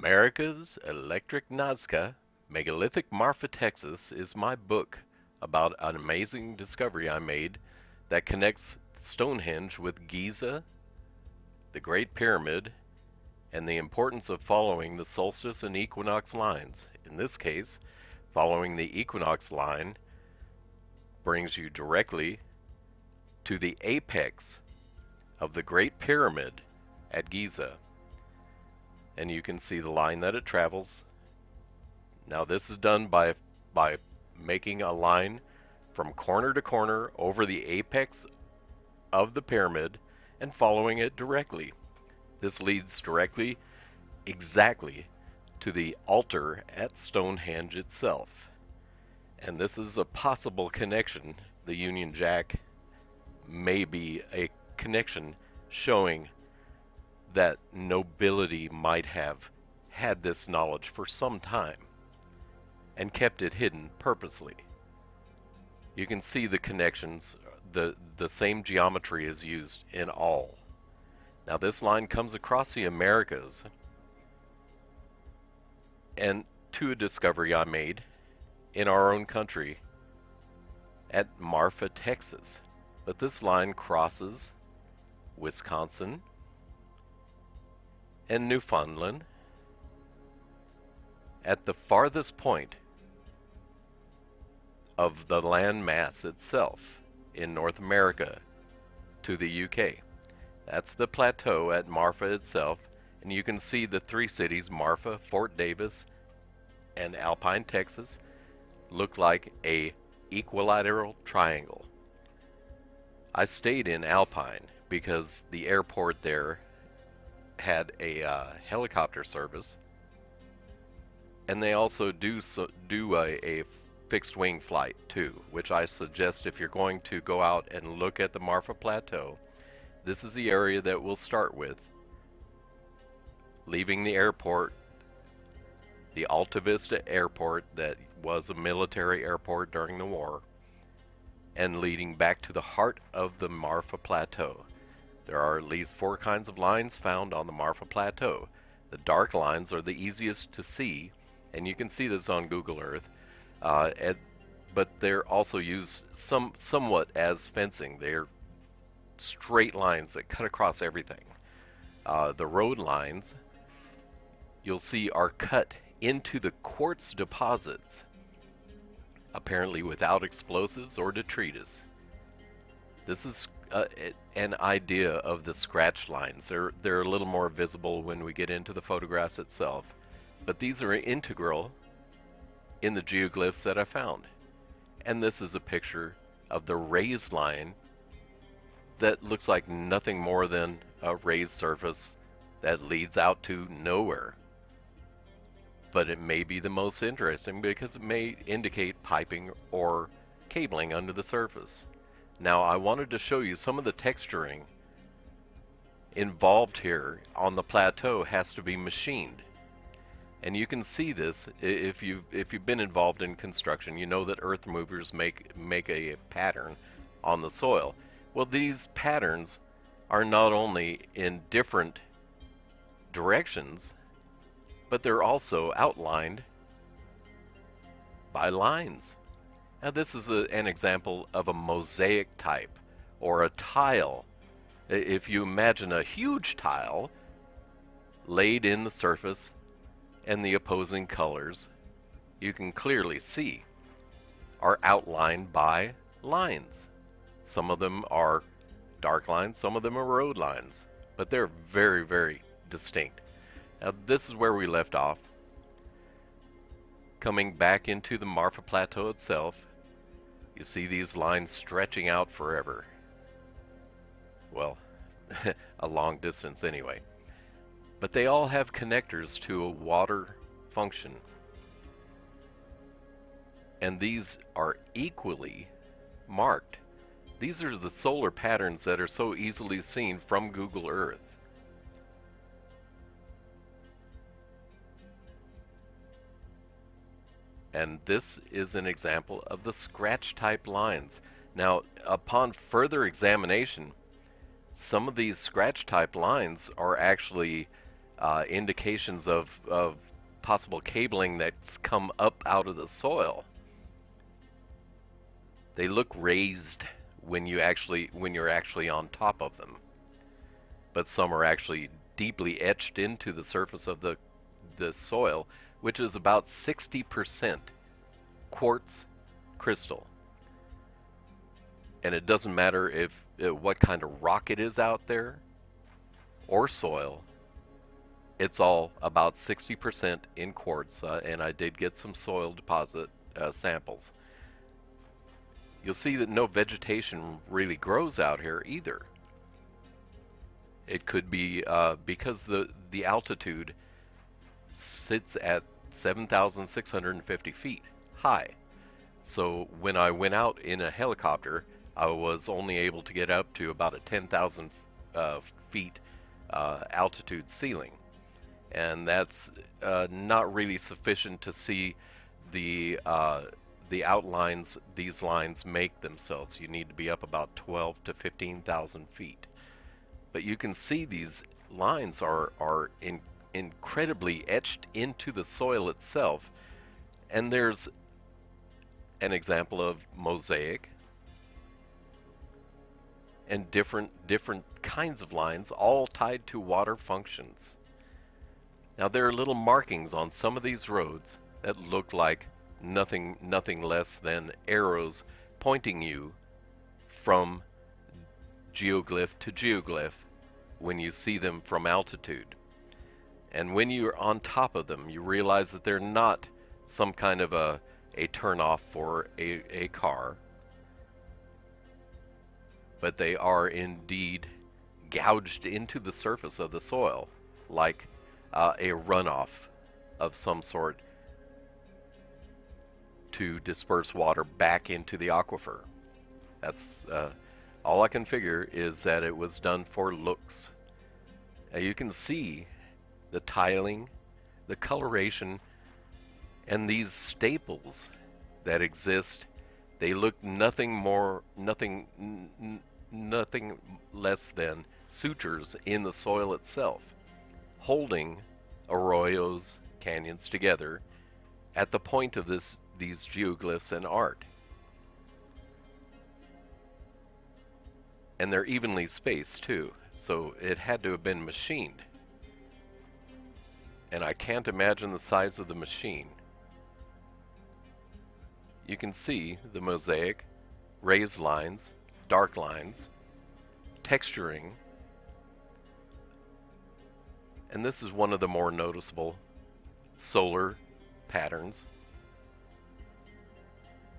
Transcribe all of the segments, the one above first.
America's Electric Nazca, Megalithic Marfa, Texas is my book about an amazing discovery I made that connects Stonehenge with Giza, the Great Pyramid, and the importance of following the solstice and equinox lines. In this case, following the equinox line brings you directly to the apex of the Great Pyramid at Giza. And you can see the line that it travels. Now this is done by making a line from corner to corner over the apex of the pyramid and following it directly. This leads directly, exactly, to the altar at Stonehenge itself. And this is a possible connection. The Union Jack may be a connection showing that nobility might have had this knowledge for some time and kept it hidden purposely. You can see the connections, the same geometry is used in all. Now this line comes across the Americas and to a discovery I made in our own country at Marfa, Texas. But this line crosses Wisconsin and Newfoundland at the farthest point of the land mass itself in North America to the UK. That's the plateau at Marfa itself, and you can see the three cities, Marfa, Fort Davis, and Alpine, Texas, look like a equilateral triangle. I stayed in Alpine because the airport there had a helicopter service, and they also do a fixed wing flight too, which I suggest if you're going to go out and look at the Marfa Plateau. This is the area that we'll start with, leaving the airport, the Alta Vista Airport that was a military airport during the war, and leading back to the heart of the Marfa Plateau. There are at least 4 kinds of lines found on the Marfa Plateau. The dark lines are the easiest to see, and you can see this on Google Earth, but they're also used somewhat as fencing. They're straight lines that cut across everything. The road lines, you'll see, are cut into the quartz deposits, apparently without explosives or detritus. This is an idea of the scratch lines. They're a little more visible when we get into the photographs itself, but these are integral in the geoglyphs that I found. And this is a picture of the raised line that looks like nothing more than a raised surface that leads out to nowhere. But it may be the most interesting because it may indicate piping or cabling under the surface. Now I wanted to show you some of the texturing involved here on the plateau has to be machined. And you can see this if you've been involved in construction. You know that earth movers make a pattern on the soil. Well, these patterns are not only in different directions, but they're also outlined by lines. Now this is an example of a mosaic type, or a tile. If you imagine a huge tile laid in the surface and the opposing colors, you can clearly see, are outlined by lines. Some of them are dark lines, some of them are road lines, but they're very, very distinct. Now this is where we left off. Coming back into the Marfa Plateau itself, you see these lines stretching out forever. Well, a long distance anyway. But they all have connectors to a water function. And these are equally marked. These are the solar patterns that are so easily seen from Google Earth. And this is an example of the scratch type lines. Now, upon further examination, some of these scratch type lines are actually indications of possible cabling that's come up out of the soil. They look raised when you're actually on top of them, but some are actually deeply etched into the surface of the soil, which is about 60% quartz crystal. And it doesn't matter if what kind of rock it is out there or soil. It's all about 60% in quartz, and I did get some soil deposit samples. You'll see that no vegetation really grows out here either. It could be because the altitude sits at 7,650 feet high. So when I went out in a helicopter, I was only able to get up to about a 10,000 feet altitude ceiling. And that's not really sufficient to see the outlines these lines make themselves. You need to be up about 12 to 15,000 feet. But you can see these lines are incredibly etched into the soil itself. And there's an example of mosaic and different kinds of lines, all tied to water functions. Now there are little markings on some of these roads that look like nothing less than arrows pointing you from geoglyph to geoglyph when you see them from altitude. And when you're on top of them, you realize that they're not some kind of a turnoff for a car, but they are indeed gouged into the surface of the soil like a runoff of some sort to disperse water back into the aquifer. That's all I can figure is that it was done for looks. You can see the tiling, the coloration, and these staples that exist. They look nothing less than sutures in the soil itself, holding arroyos, canyons together at the point of these geoglyphs and art. And they're evenly spaced too, so it had to have been machined. And I can't imagine the size of the machine. You can see the mosaic, raised lines, dark lines, texturing, and this is one of the more noticeable solar patterns.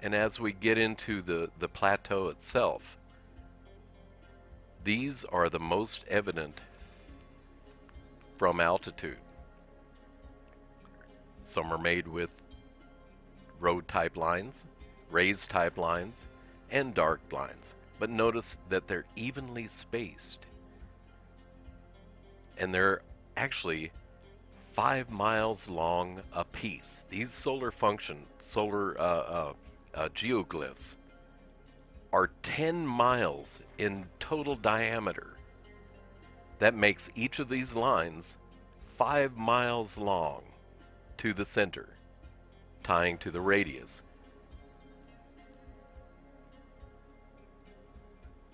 And as we get into the plateau itself, these are the most evident from altitude. Some are made with road type lines, raised type lines, and dark lines. But notice that they're evenly spaced. And they're actually 5 miles long apiece. These solar geoglyphs are 10 miles in total diameter. That makes each of these lines 5 miles long to the center, tying to the radius.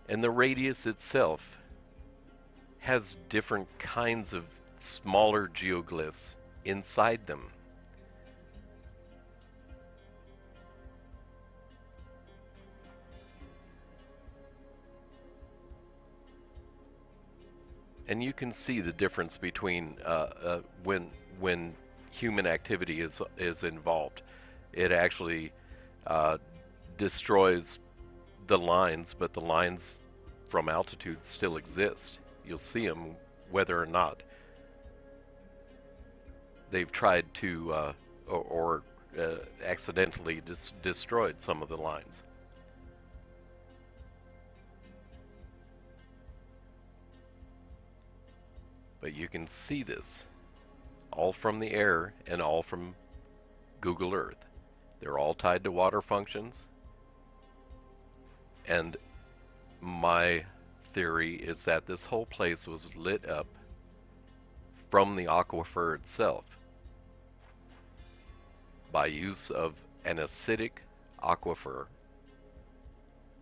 And the radius itself has different kinds of smaller geoglyphs inside them. And you can see the difference between when human activity is involved. It actually destroys the lines, but the lines from altitude still exist. You'll see them whether or not they've tried to or accidentally destroyed some of the lines. But you can see this all from the air and all from Google Earth. They're all tied to water functions. And my theory is that this whole place was lit up from the aquifer itself by use of an acidic aquifer.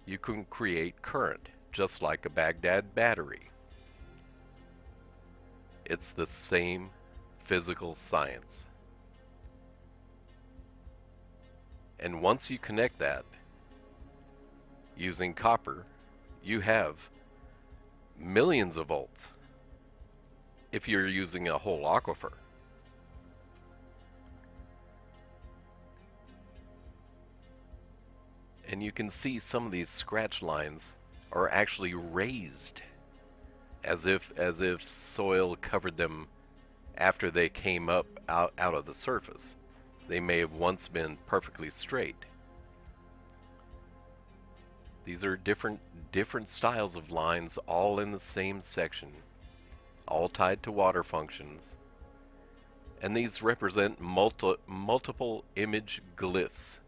You can create current just like a Baghdad battery. It's the same physical science. And once you connect that using copper, you have millions of volts if you're using a whole aquifer. And you can see some of these scratch lines are actually raised as if soil covered them after they came up out of the surface. They may have once been perfectly straight. These are different styles of lines, all in the same section, all tied to water functions. And these represent multiple image glyphs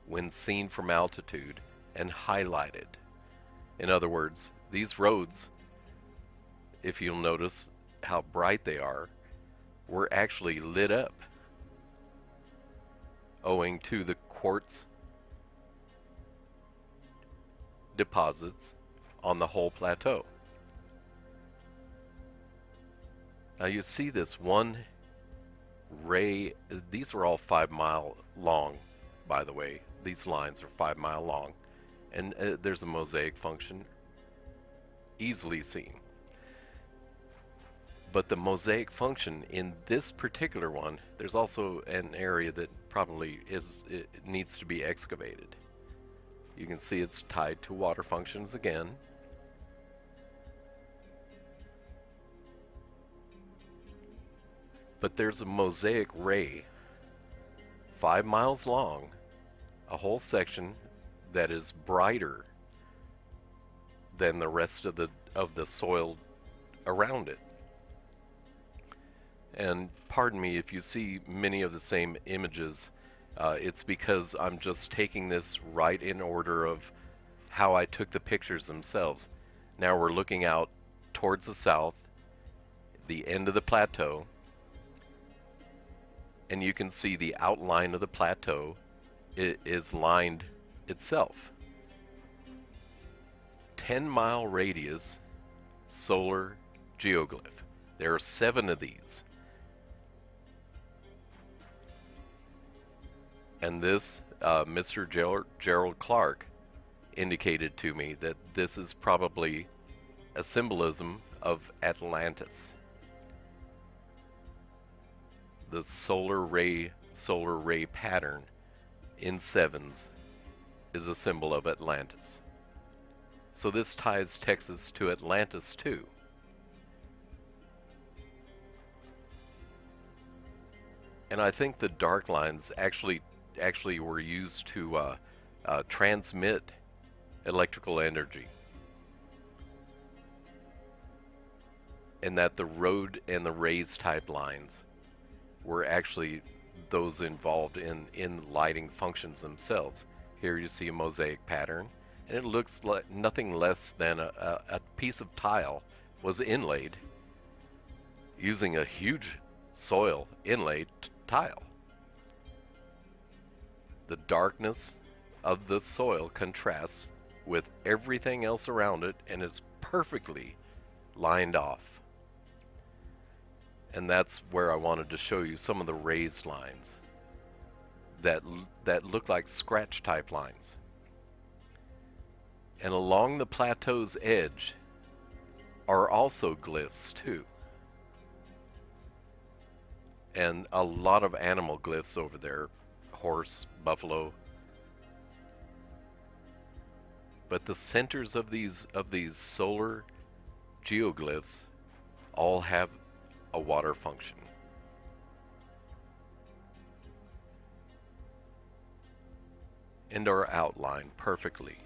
when seen from altitude and highlighted. In other words, these roads, if you'll notice how bright they are, were actually lit up owing to the quartz deposits on the whole plateau. Now you see this one ray. These were all 5 mile long, by the way. These lines are 5 mile long, and there's a mosaic function easily seen. But the mosaic function in this particular one, there's also an area that probably needs to be excavated. You can see it's tied to water functions again. But there's a mosaic ray 5 miles long, a whole section that is brighter than the rest of the soil around it. And pardon me if you see many of the same images, it's because I'm just taking this right in order of how I took the pictures themselves. Now we're looking out towards the south, the end of the plateau, and you can see the outline of the plateau is lined itself. 10-mile radius solar geoglyph. There are 7 of these. And this, Mr. Gerald Clark indicated to me that this is probably a symbolism of Atlantis. The solar ray pattern in 7s is a symbol of Atlantis. So this ties Texas to Atlantis too. And I think the dark lines actually were used to transmit electrical energy, and that the road and the rays type lines were actually those involved in lighting functions themselves. Here you see a mosaic pattern, and it looks like nothing less than a piece of tile was inlaid using a huge soil inlaid tile. The darkness of the soil contrasts with everything else around it and is perfectly lined off. And that's where I wanted to show you some of the raised lines that look like scratch type lines. And along the plateau's edge are also glyphs too. And a lot of animal glyphs over there. Horse, buffalo. But the centers of these solar geoglyphs all have a water function. And are outlined perfectly.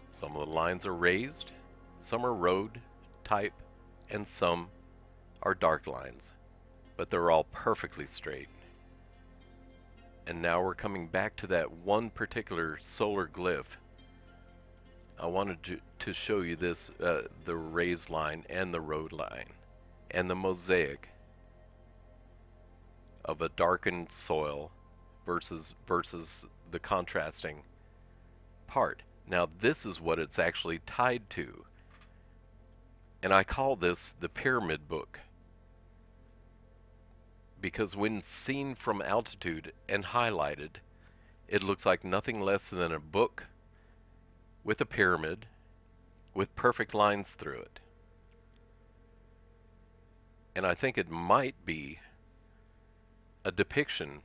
Some of the lines are raised, some are road type, and some are dark lines, but they're all perfectly straight. And now we're coming back to that one particular solar glyph. I wanted to show you this, the raised line and the road line, and the mosaic of a darkened soil versus the contrasting part. Now this is what it's actually tied to, and I call this the pyramid book, because when seen from altitude and highlighted, it looks like nothing less than a book with a pyramid with perfect lines through it. And I think it might be a depiction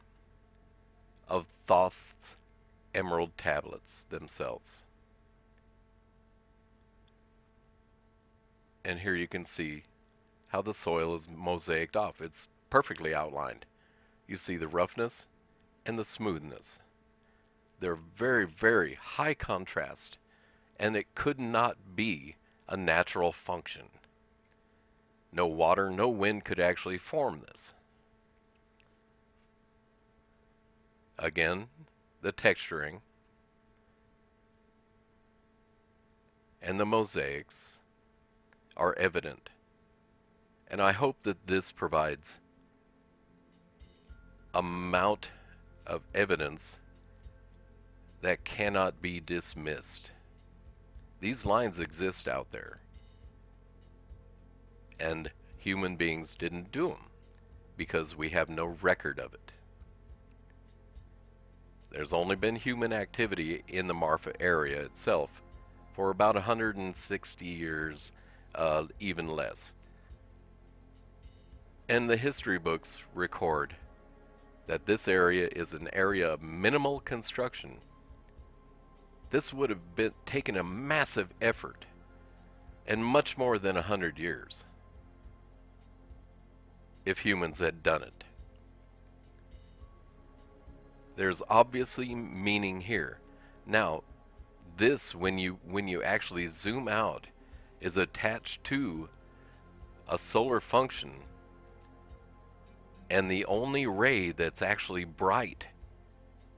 of Thoth's emerald tablets themselves. And here you can see how the soil is mosaicked off. It's perfectly outlined. You see the roughness and the smoothness. They're very, very high contrast, and it could not be a natural function. No water, no wind could actually form this. Again, the texturing and the mosaics are evident, and I hope that this provides a amount of evidence that cannot be dismissed. These lines exist out there, and human beings didn't do them because we have no record of it. There's only been human activity in the Marfa area itself for about 160 years, even less. And the history books record that this area is an area of minimal construction. This would have been taken a massive effort and much more than 100 years if humans had done it. There's obviously meaning here. Now, this, when you actually zoom out, is attached to a solar function, and the only ray that's actually bright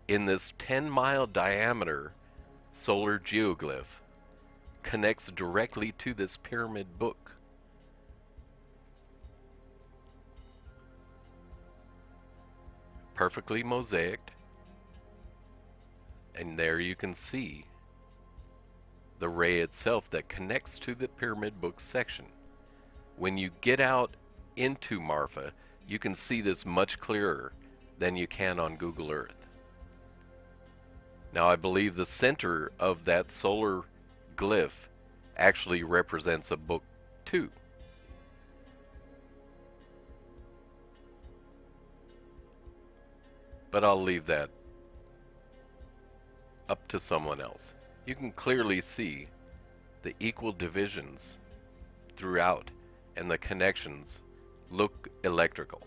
in this 10-mile diameter solar geoglyph connects directly to this pyramid book. Perfectly mosaicked, and there you can see the ray itself that connects to the pyramid book section. When you get out into Marfa, you can see this much clearer than you can on Google Earth. Now, I believe the center of that solar glyph actually represents a book too. But I'll leave that up to someone else. You can clearly see the equal divisions throughout, and the connections look electrical.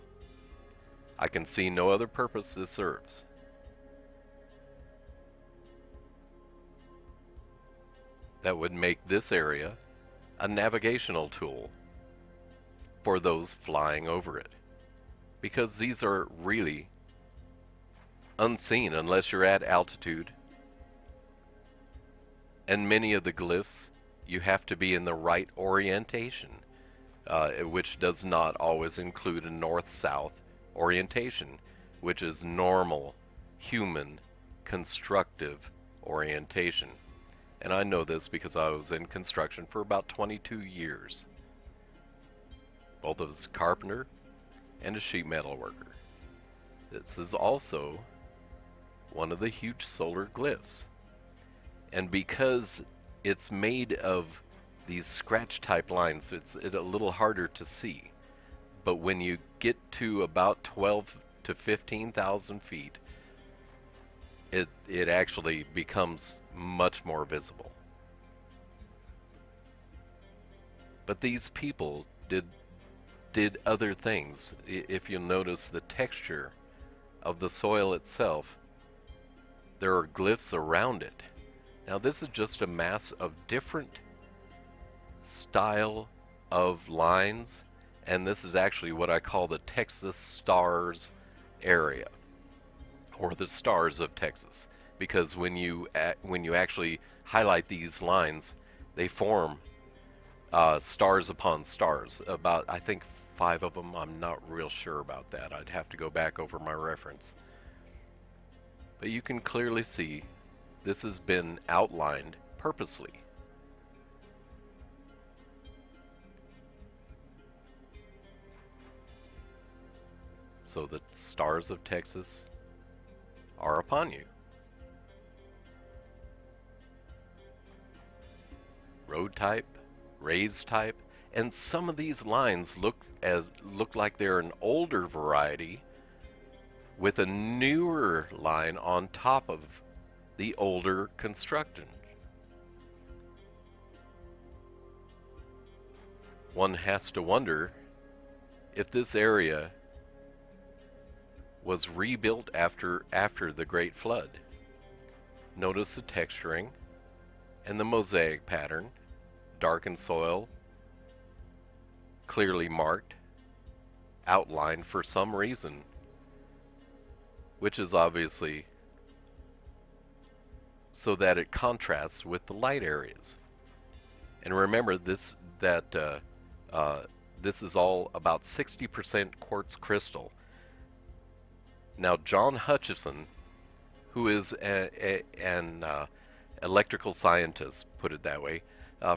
I can see no other purpose this serves. That would make this area a navigational tool for those flying over it, because these are really unseen unless you're at altitude, and many of the glyphs you have to be in the right orientation, which does not always include a north-south orientation, which is normal human constructive orientation. And I know this because I was in construction for about 22 years, both as a carpenter and a sheet metal worker. This is also one of the huge solar glyphs. And because it's made of these scratch type lines, it's a little harder to see. But when you get to about 12 to 15,000 feet, it actually becomes much more visible. But these people did other things. If you notice the texture of the soil itself, there are glyphs around it. Now this is just a mass of different style of lines, and this is actually what I call the Texas Stars area. or the stars of Texas, because when you actually highlight these lines, they form stars upon stars. About, I think, 5 of them. I'm not real sure about that. I'd have to go back over my reference. But you can clearly see this has been outlined purposely. So the stars of Texas are upon you. Road type, raised type, and some of these lines look like they're an older variety with a newer line on top of the older construction. One has to wonder if this area was rebuilt after the Great Flood. Notice the texturing and the mosaic pattern, darkened soil, clearly marked, outlined for some reason, which is obviously so that it contrasts with the light areas. And remember this is all about 60% quartz crystal. Now, John Hutchison, who is an electrical scientist, put it that way,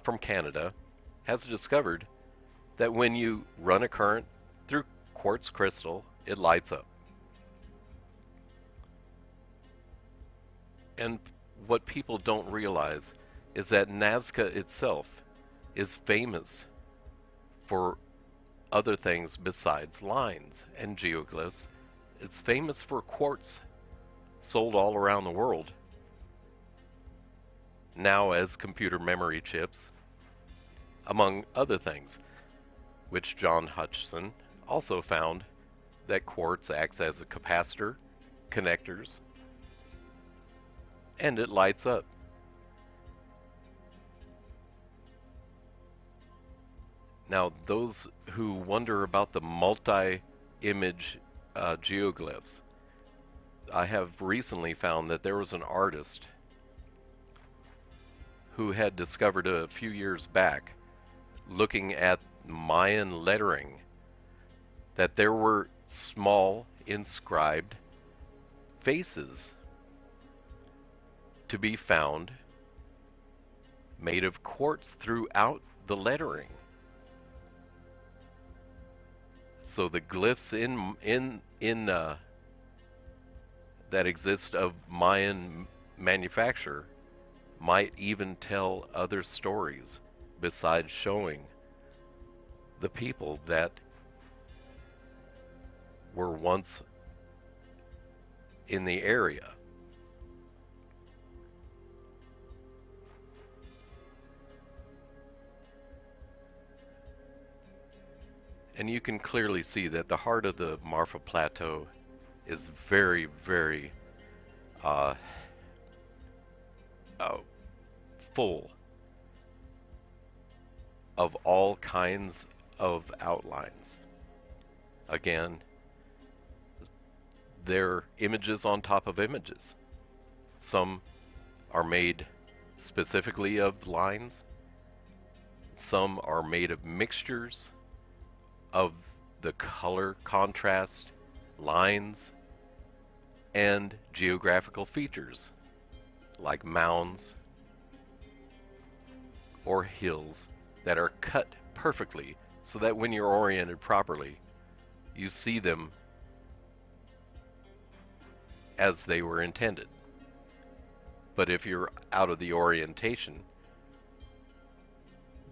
from Canada, has discovered that when you run a current through quartz crystal, it lights up. And what people don't realize is that Nazca itself is famous for other things besides lines and geoglyphs. It's famous for quartz sold all around the world, now as computer memory chips, among other things, which John Hutchison also found that quartz acts as a capacitor, connectors, and it lights up. Now, those who wonder about the multi-image geoglyphs, I have recently found that there was an artist who had discovered a few years back, looking at Mayan lettering, that there were small inscribed faces to be found made of quartz throughout the lettering. So the glyphs in that exist of Mayan manufacture might even tell other stories besides showing the people that were once in the area. And you can clearly see that the heart of the Marfa Plateau is very, very full of all kinds of outlines. Again, they're images on top of images. Some are made specifically of lines. Some are made of mixtures of the color contrast, lines, and geographical features like mounds or hills that are cut perfectly so that when you're oriented properly, you see them as they were intended. But if you're out of the orientation,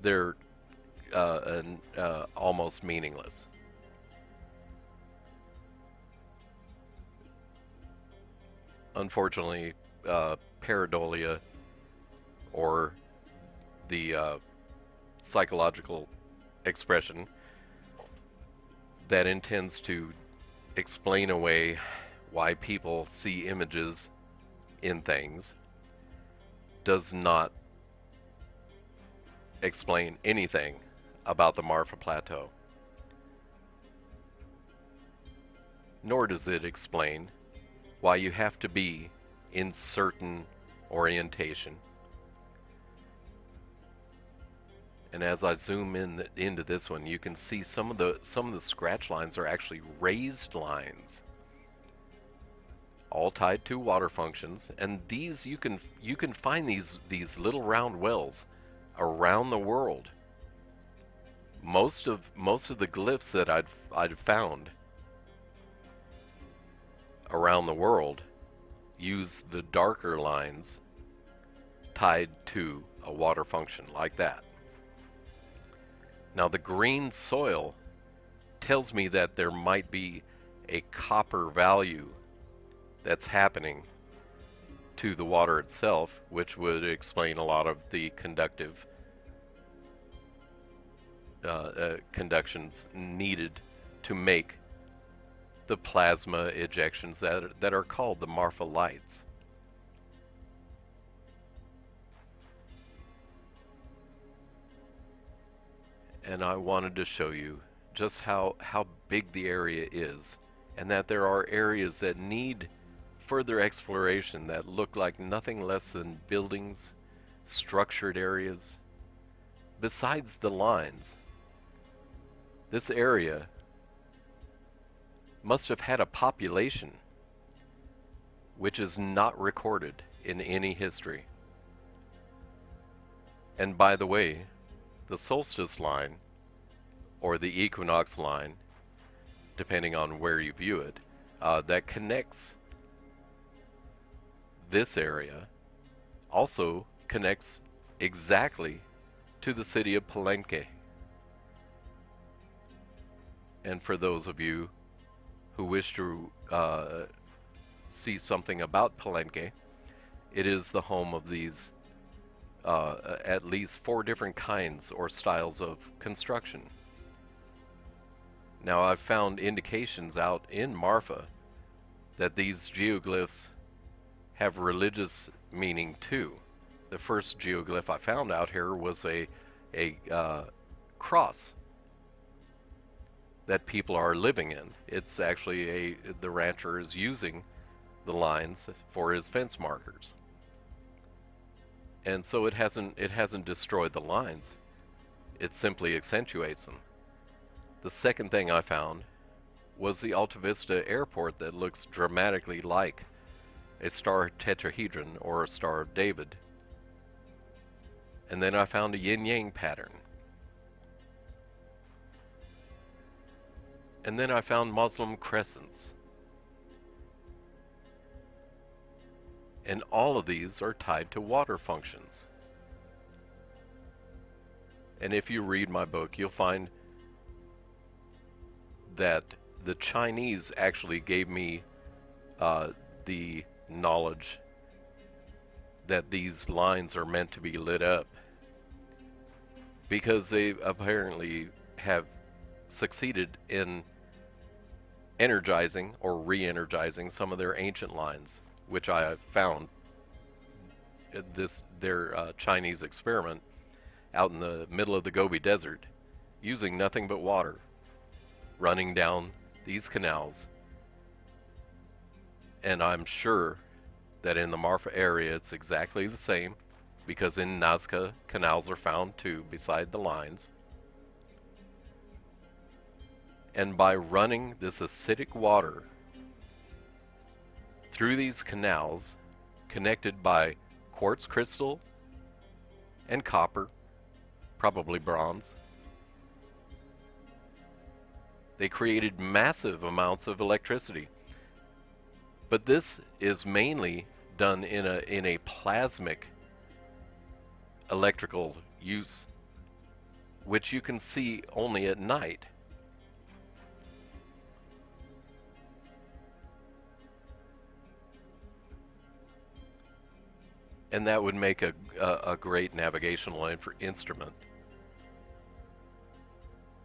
they're almost meaningless. Unfortunately, pareidolia, or the psychological expression that intends to explain away why people see images in things, does not explain anything about the Marfa Plateau. Nor does it explain why you have to be in certain orientation. And as I zoom in into this one, you can see some of the scratch lines are actually raised lines, all tied to water functions. And these you can find these little round wells around the world. Most of the glyphs that I'd found around the world use the darker lines tied to a water function like that. Now the green soil tells me that there might be a copper value that's happening to the water itself, which would explain a lot of the conductive conductions needed to make the plasma ejections that are called the Marfa lights. And I wanted to show you just how big the area is, and that there are areas that need further exploration that look like nothing less than buildings, structured areas. Besides the lines, this area must have had a population which is not recorded in any history. And by the way, the solstice line, or the equinox line, depending on where you view it, that connects this area, also connects exactly to the city of Palenque. And for those of you who wish to see something about Palenque, it is the home of these at least 4 different kinds or styles of construction. Now I've found indications out in Marfa that these geoglyphs have religious meaning too. The first geoglyph I found out here was a cross that people are living in. It's actually the rancher is using the lines for his fence markers. And so it hasn't destroyed the lines. It simply accentuates them. The second thing I found was the Alta Vista airport that looks dramatically like a star tetrahedron or a Star of David. And then I found a yin-yang pattern. And then I found Muslim crescents. And all of these are tied to water functions. And if you read my book, you'll find that the Chinese actually gave me the knowledge that these lines are meant to be lit up, because they apparently have succeeded in energizing or re-energizing some of their ancient lines, which I have found their Chinese experiment out in the middle of the Gobi Desert, using nothing but water running down these canals. And I'm sure that in the Marfa area it's exactly the same, because in Nazca canals are found too beside the lines. And by running this acidic water through these canals, connected by quartz crystal and copper, probably bronze, they created massive amounts of electricity. But this is mainly done in a plasmic electrical use, which you can see only at night. And that would make a great navigational instrument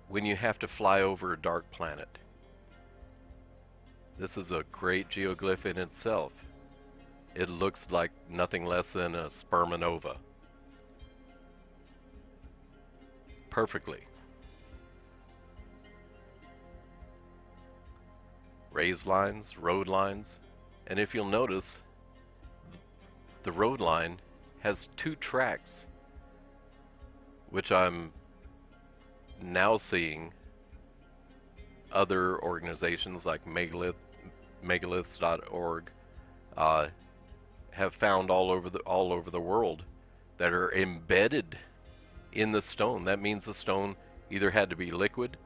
when you have to fly over a dark planet. This is a great geoglyph in itself. It looks like nothing less than a spermanova. Perfectly. Raised lines, road lines, And if you'll notice, the road line has two tracks, which I'm now seeing other organizations like megaliths.org have found all over the world that are embedded in the stone. That means the stone either had to be liquid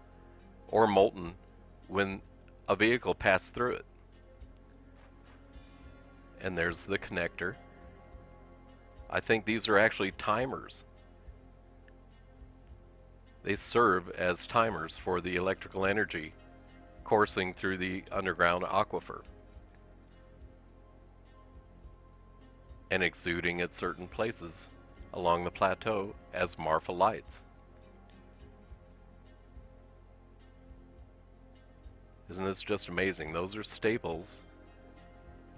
or molten when a vehicle passed through it. And there's the connector. I think these are actually timers. They serve as timers for the electrical energy coursing through the underground aquifer and exuding at certain places along the plateau as Marfa lights. Isn't this just amazing? Those are staples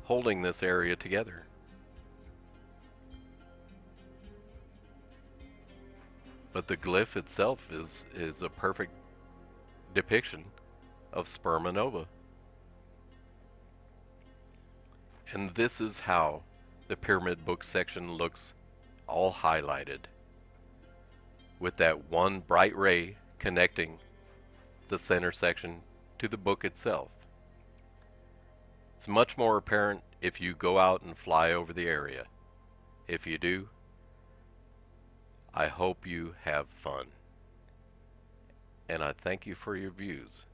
holding this area together. But the glyph itself is a perfect depiction of sperma nova. And this is how the pyramid book section looks, all highlighted, with that one bright ray connecting the center section to the book itself. It's much more apparent if you go out and fly over the area. If you do, I hope you have fun. And I thank you for your views.